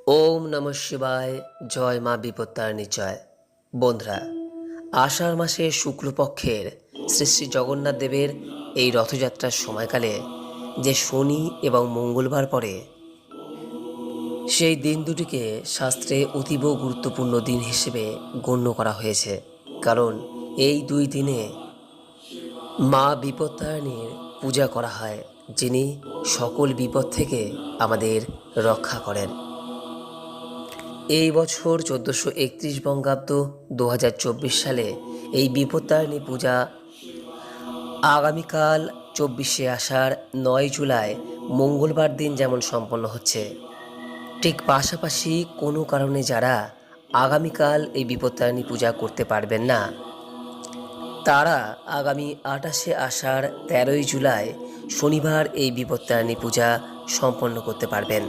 ওম নমঃ শিবায়। জয় মা বিপত্তারিণী জয়। বন্ধুরা, আষাঢ় মাসের শুক্লপক্ষের শ্রী শ্রী জগন্নাথ দেবের এই রথযাত্রার সময়কালে যে শনি এবং মঙ্গলবার পড়ে, সেই দিন দুটিকে শাস্ত্রে অতীব গুরুত্বপূর্ণ দিন হিসেবে গণ্য করা হয়েছে। কারণ এই দুই দিনে মা বিপত্তারিণীর পূজা করা হয়, যিনি সকল বিপদ থেকে আমাদের রক্ষা করেন। এই বছর 1431 বঙ্গাব্দ 2024 সালে এই বিপত্তারিণী পূজা আগামীকাল 24শে আষাঢ় 9 জুলাই মঙ্গলবার দিন যেমন সম্পন্ন হচ্ছে, ঠিক পাশাপাশি কোনো কারণে যারা আগামীকাল এই বিপত্তারিণী পূজা করতে পারবেন না, তারা আগামী 28শে আষাঢ় 13ই জুলাই শনিবার এই বিপত্তারিণী পূজা সম্পন্ন করতে পারবেন।